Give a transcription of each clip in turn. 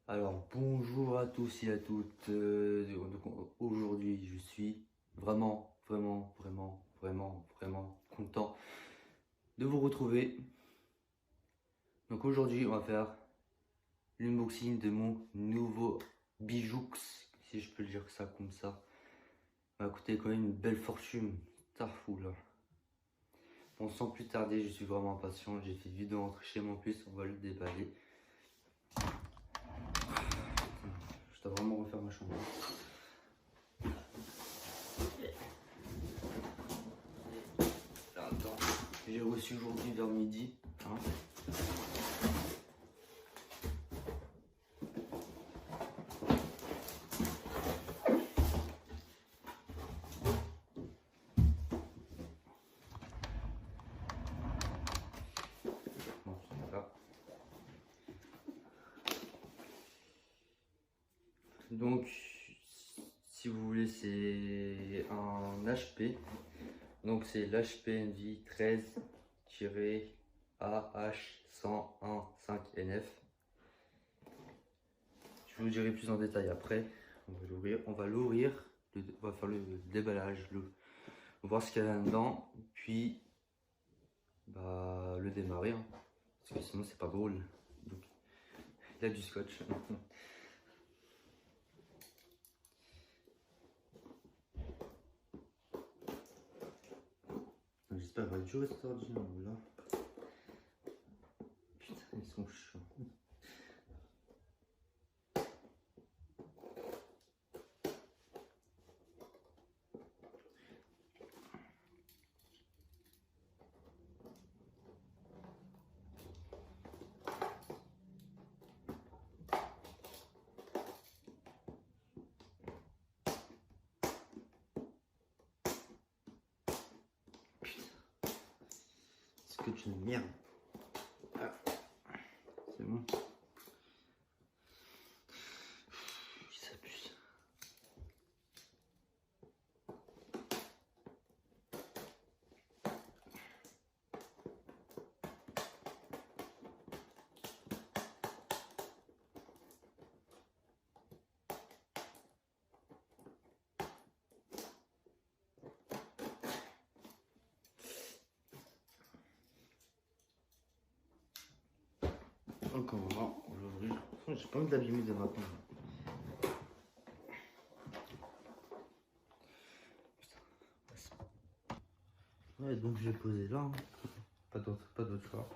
Alors bonjour à tous et à toutes. Aujourd'hui je suis vraiment content de vous retrouver. Donc aujourd'hui on va faire l'unboxing de mon nouveau Bijoux, si je peux le dire ça comme ça. Ça va coûter quand même une belle fortune, ça fou là. Bon, sans plus tarder, je suis vraiment impatient. J'ai fait une vidéo entre chez moi en plus, on va le déballer. Je dois vraiment refaire ma chambre. Attends, j'ai reçu aujourd'hui vers midi. Hein. Bon, voilà. Donc, si vous voulez, c'est un HP. Donc, c'est l'HP Envy 13-AH1015NF. Je vous dirai plus en détail après. On va l'ouvrir. On va faire le déballage, voir ce qu'il y a là-dedans, puis le démarrer. Hein, parce que sinon, c'est pas drôle. Donc, il y a du scotch. J'espère qu'il va être joué cet ordinateur là. Putain, ils sont chauds. Que tu une merde. Ah, c'est bon. Ça s'abuse. Donc on va l'ouvrir. J'ai pas envie d'abîmer de ma main. Ouais, donc je vais poser là. Hein. Pas d'autre choix.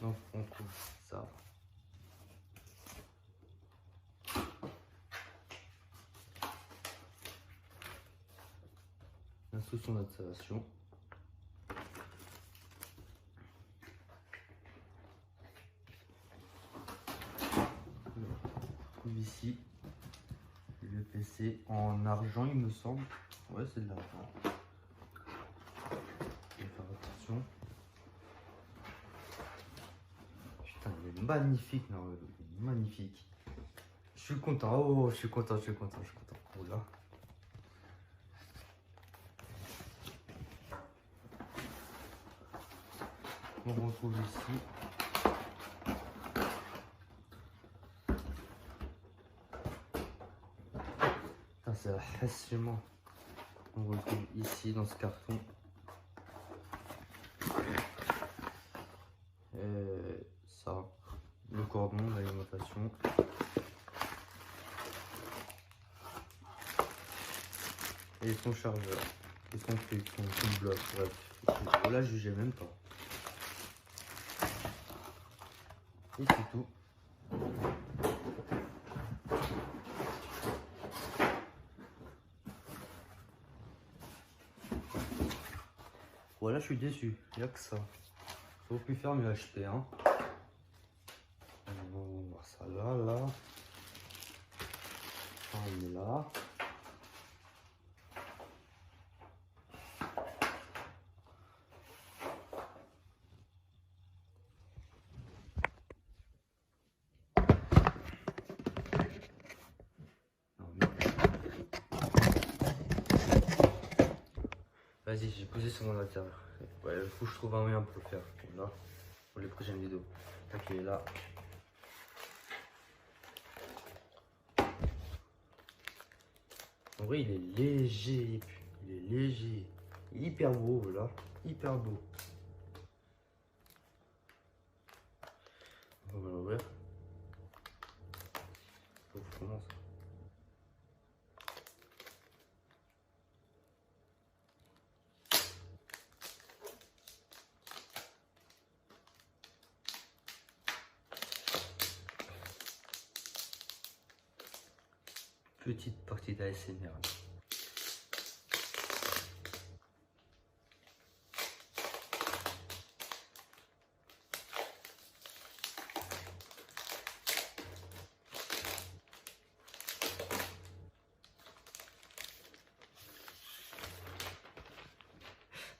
Donc on trouve ça. L'instruction d'installation. On trouve ici le PC en argent, il me semble. Ouais, c'est de l'argent. Je vais faire attention. Putain, il est magnifique, non, il est magnifique. Je suis content, oh, je suis content. Oh là. On retrouve ici c'est la hesse chez moi. On retrouve ici dans ce carton ça, le cordon d'alimentation. Et son chargeur. Et son truc, son bloc. Bref. Là, je jugeais même pas. Et c'est tout. Voilà, je suis déçu. Il n'y a que ça. Faut plus faire mieux acheter. Hein. On va voir ça là. On est là. Vas-y, j'ai posé sur mon ordinateur. Ouais, il faut que je trouve un moyen pour le faire. Là, pour les prochaines vidéos. Ok, là. En vrai, il est léger. Il est léger. Il est hyper beau, là. Hyper beau. On va l'ouvrir. Faut comment ça? Petite partie d'ASMR.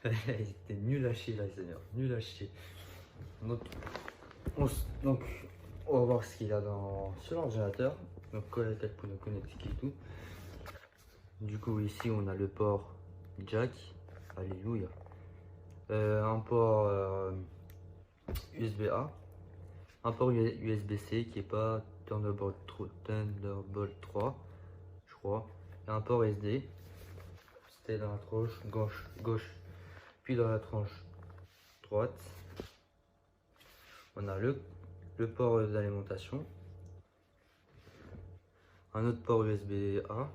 C'était nul à chier là, Seigneur, nul à chier. Donc, on va voir ce qu'il a sur l'ordinateur. Donc, quelques pour nous connecter et tout. Du coup, ici, on a le port jack. Alléluia. Un port USB-A. Un port USB-C qui est pas Thunderbolt 3, je crois. Et un port SD. C'était dans la tranche gauche, puis dans la tranche droite. On a le port d'alimentation, un autre port USB-A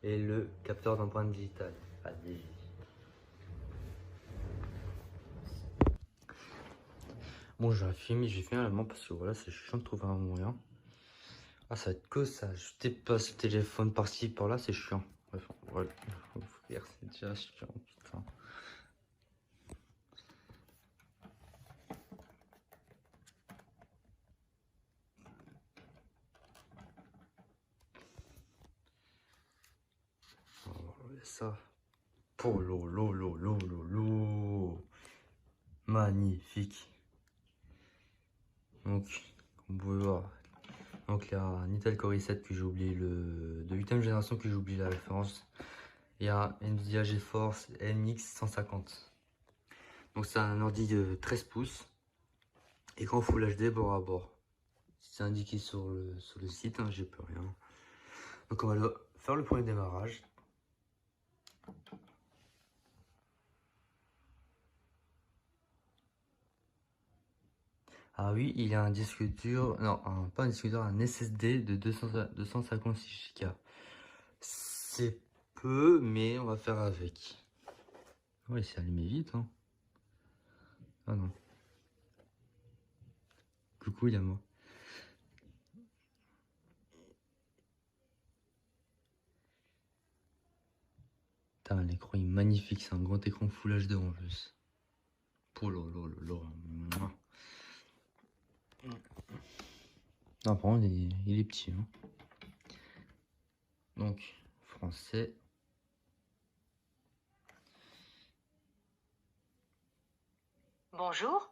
et le capteur d'empreinte digitale. Allez. Bon, je vais filmer finalement parce que voilà, c'est chiant de trouver un moyen. Ah, ça va être que ça. Je dépasse le téléphone par-ci, par-là, c'est chiant. Bref, voilà. C'est déjà chiant, putain. On va enlever ça. Oh lolo. Magnifique. Donc, comme vous pouvez voir. Donc, il y a un Intel Core i7 que j'ai oublié, de 8ème génération que j'ai oublié la référence. Il y a Nvidia GeForce MX 150. Donc, c'est un ordi de 13 pouces. Écran Full HD bord à bord. C'est indiqué sur le site, hein, j'ai plus rien. Donc, on va faire le premier démarrage. Ah oui, il y a un disque dur, non, pas un disque dur, un SSD de 256 Go. C'est peu, mais on va faire avec. Ouais, c'est allumé vite, hein. Ah non. Coucou, il y a moi. Putain, l'écran est magnifique, c'est un grand écran Full HD en plus. Oh là là là là. Non, par contre, il est petit. Hein. Donc, français. Bonjour,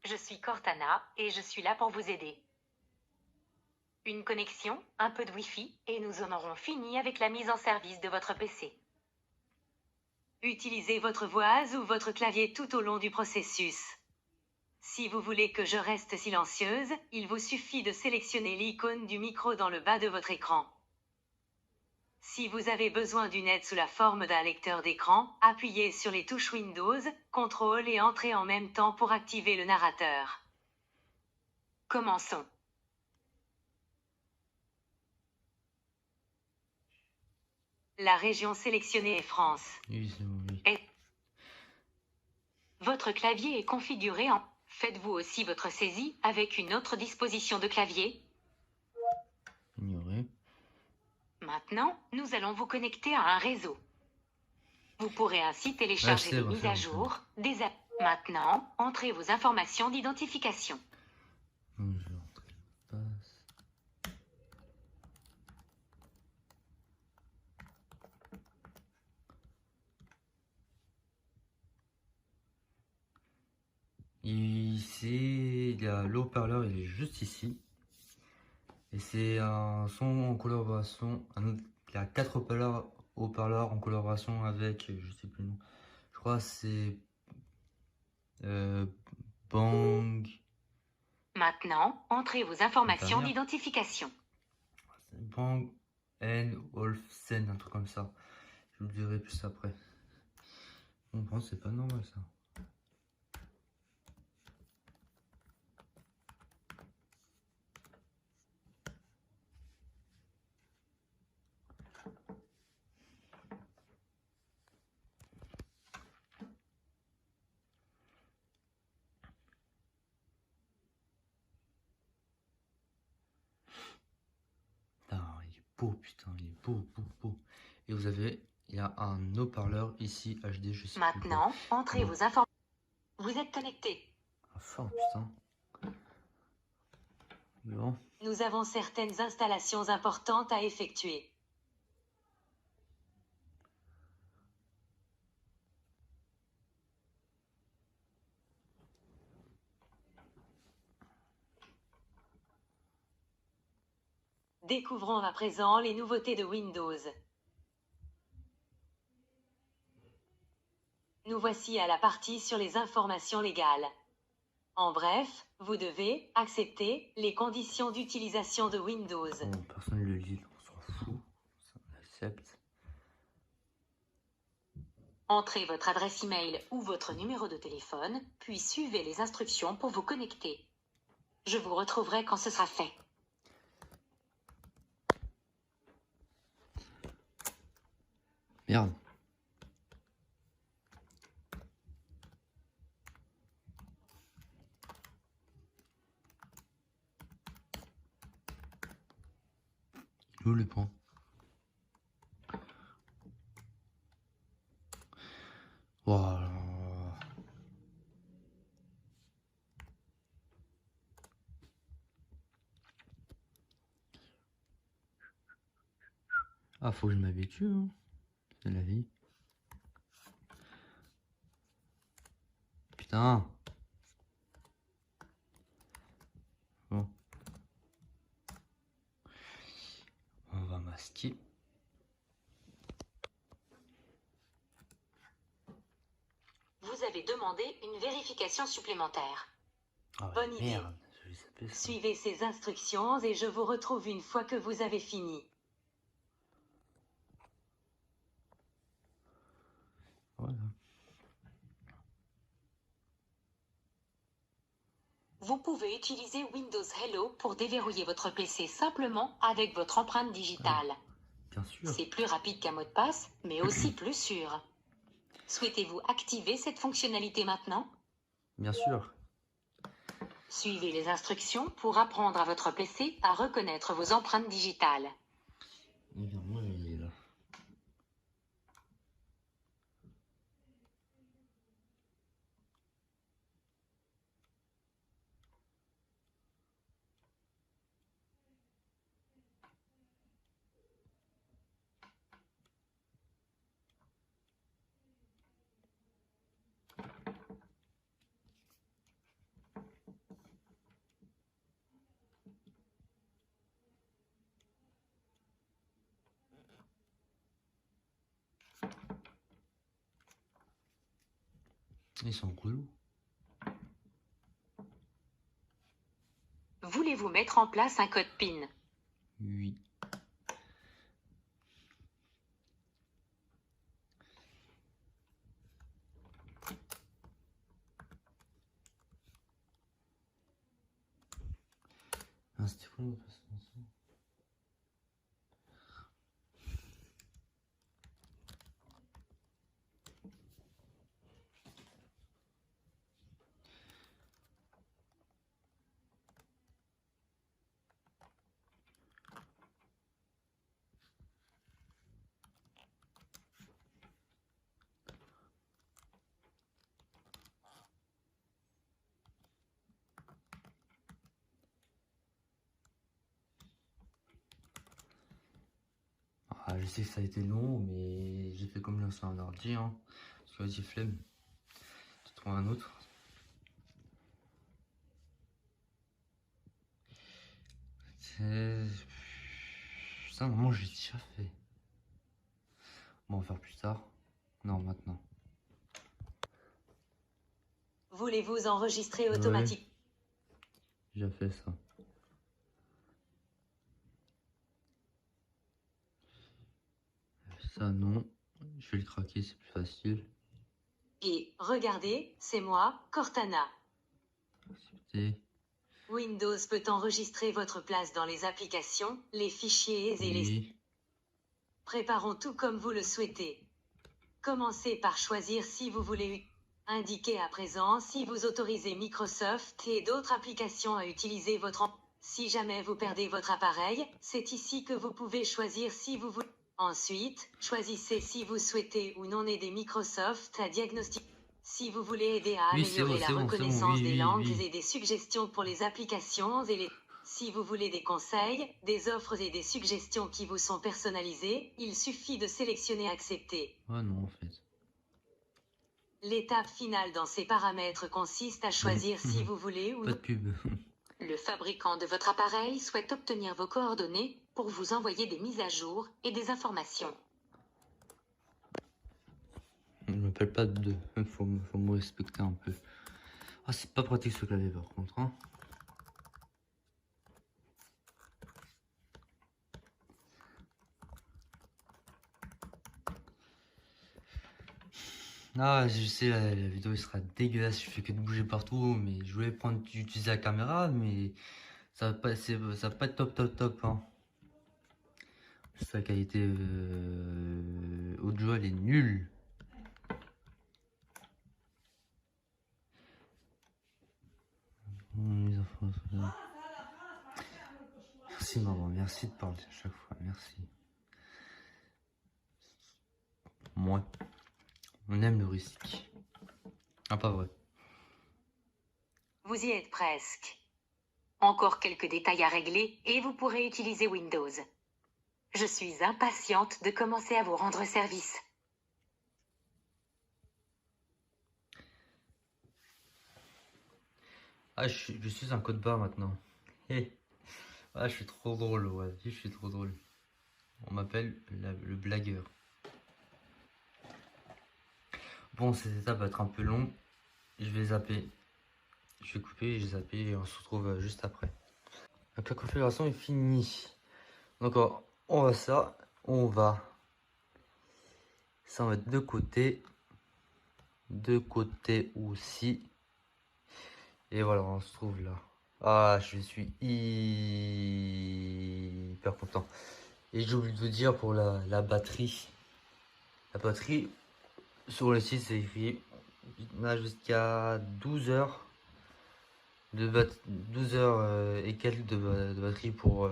je suis Cortana et je suis là pour vous aider. Une connexion, un peu de Wi-Fi et nous en aurons fini avec la mise en service de votre PC. Utilisez votre voix ou votre clavier tout au long du processus. Si vous voulez que je reste silencieuse, il vous suffit de sélectionner l'icône du micro dans le bas de votre écran. Si vous avez besoin d'une aide sous la forme d'un lecteur d'écran, appuyez sur les touches Windows, CTRL et Entrée en même temps pour activer le narrateur. Commençons. La région sélectionnée est France. Oui, c'est bon, oui. Et votre clavier est configuré en... Faites-vous aussi votre saisie avec une autre disposition de clavier? Ignorer. Maintenant, nous allons vous connecter à un réseau. Vous pourrez ainsi télécharger des mises à jour, des apps. Maintenant, entrez vos informations d'identification. Je vais rentrer le passe. Ici, il y a l'haut-parleur, il est juste ici. Et c'est un son en collaboration. Il y a 4 haut-parleurs haut-parleur en collaboration avec, je sais plus le nom, je crois c'est Bang, Maintenant, entrez vos informations dernière, d'identification. Bang Olufsen, un truc comme ça. Je vous le dirai plus après. Bon, c'est pas normal ça. Ah, il est beau, putain, il est beau, beau, beau. Et vous avez, il y a un haut-parleur ici, HD, je sais plus quoi. Maintenant, entrez Bon. vos informations. Vous êtes connecté. Enfin, putain. Bon. Nous avons certaines installations importantes à effectuer. Découvrons à présent les nouveautés de Windows. Nous voici à la partie sur les informations légales. En bref, vous devez accepter les conditions d'utilisation de Windows. Bon, personne ne le lit, on s'en fout. Ça, on accepte. Entrez votre adresse email ou votre numéro de téléphone, puis suivez les instructions pour vous connecter. Je vous retrouverai quand ce sera fait. Merde. Où le point? Voilà. Ah, faut que je m'habitue, hein. C'est la vie. Putain. Bon. On va masquer. Vous avez demandé une vérification supplémentaire. Ah, Bonne idée. merde. Je vais zapper ça. Suivez ces instructions et je vous retrouve une fois que vous avez fini. Voilà. Vous pouvez utiliser Windows Hello pour déverrouiller votre PC simplement avec votre empreinte digitale. Bien sûr. C'est plus rapide qu'un mot de passe, mais aussi plus sûr. Souhaitez-vous activer cette fonctionnalité maintenant? Bien sûr. Suivez les instructions pour apprendre à votre PC à reconnaître vos empreintes digitales. Moi, il est là. Ils sont relous. Voulez-vous mettre en place un code PIN? Oui. Ah, c'était quoi le mot de passe? Ah, je sais que ça a été long, mais j'ai fait comme sur un ordi, hein. Parce que vas-y, flemme. Je trouve un autre. C'est... Ça, normalement, j'ai déjà fait. Bon, on va faire plus tard. Non, maintenant. Voulez-vous enregistrer Ouais. automatiquement? J'ai fait ça. Ça, non. Je vais le craquer, c'est plus facile. Et regardez, c'est moi, Cortana. Accepter. Windows peut enregistrer votre place dans les applications, les fichiers et les... Oui. Préparons tout comme vous le souhaitez. Commencez par choisir si vous voulez indiquer à présent si vous autorisez Microsoft et d'autres applications à utiliser votre... Si jamais vous perdez votre appareil, c'est ici que vous pouvez choisir si vous voulez. Ensuite, choisissez si vous souhaitez ou non aider Microsoft à diagnostiquer. Si vous voulez aider à Oui, c'est améliorer bon, la c'est bon, c'est bon. reconnaissance Oui, des oui, langues oui. et des suggestions pour les applications et les... Si vous voulez des conseils, des offres et des suggestions qui vous sont personnalisées, il suffit de sélectionner Accepter. Ah non, en fait. L'étape finale dans ces paramètres consiste à choisir si vous voulez ou Pas de non. pub. Le fabricant de votre appareil souhaite obtenir vos coordonnées pour vous envoyer des mises à jour et des informations. Je m'appelle pas de... Faut me respecter un peu. Ah, c'est pas pratique ce clavier par contre, hein. Ah, je sais, la vidéo elle sera dégueulasse, je fais que de bouger partout, mais je voulais utiliser la caméra, mais ça va pas être top, hein. Sa qualité audio, elle est nulle. Merci maman, merci de parler à chaque fois, merci. Moi, on aime le risque. Ah, pas vrai. Vous y êtes presque. Encore quelques détails à régler et vous pourrez utiliser Windows. Je suis impatiente de commencer à vous rendre service. Ah, je suis un code barre maintenant. Ah, je suis trop drôle, ouais, je suis trop drôle. On m'appelle le blagueur. Bon, cette étape va être un peu long. Je vais zapper. Je vais couper et je vais zapper et on se retrouve juste après. Donc la configuration est finie. Donc on va ça. On va. Ça va être de côté. De côté aussi. Et voilà, on se trouve là. Ah, je suis hyper content. Et j'ai oublié de vous dire pour la batterie. La batterie, sur le site, c'est écrit. On a jusqu'à 12 heures. 12 heures et quelques de batterie pour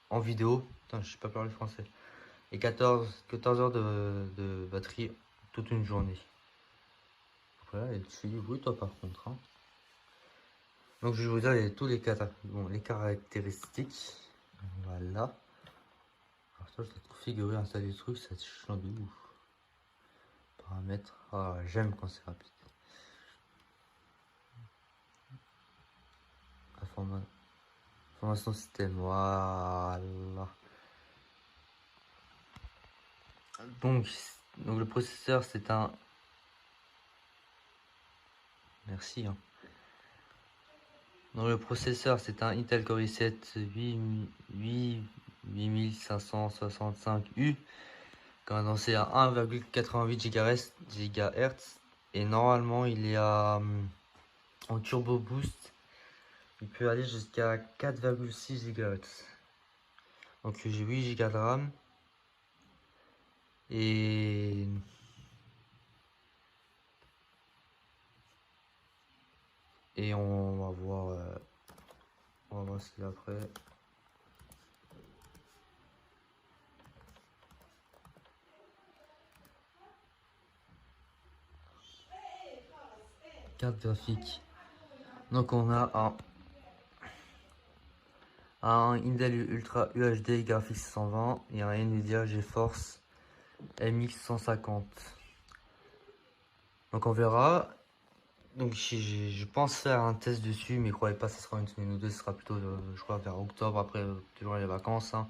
en vidéo. Putain, je sais pas parler français. Et 14 heures de batterie toute une journée. Voilà, et tu oui, toi par contre. Hein. Donc je vais vous dire tous les caractéristiques. Voilà. Alors ça, je dois configurer, installer le truc, ça chiant de ouf. Paramètres. Ah, j'aime quand c'est rapide. Information système. Voilà. Donc le processeur, c'est un... Merci. Hein. Donc le processeur, c'est un Intel Core i7 8565U, cadencé à 1,88 GHz. Et normalement, il est en turbo boost. Il peut aller jusqu'à 4,6 GHz. Donc j'ai 8 Go de RAM. Et on va voir ce qu'il y a après. Carte graphique. Donc on a un Intel Ultra UHD Graphics 120 et un Nvidia GeForce MX 150. Donc on verra. Donc je pense faire un test dessus, mais croyez pas, ça sera une semaine ou deux, ce sera plutôt, je crois, vers octobre, après durant les vacances, hein,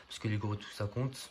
parce que les gros tout ça compte.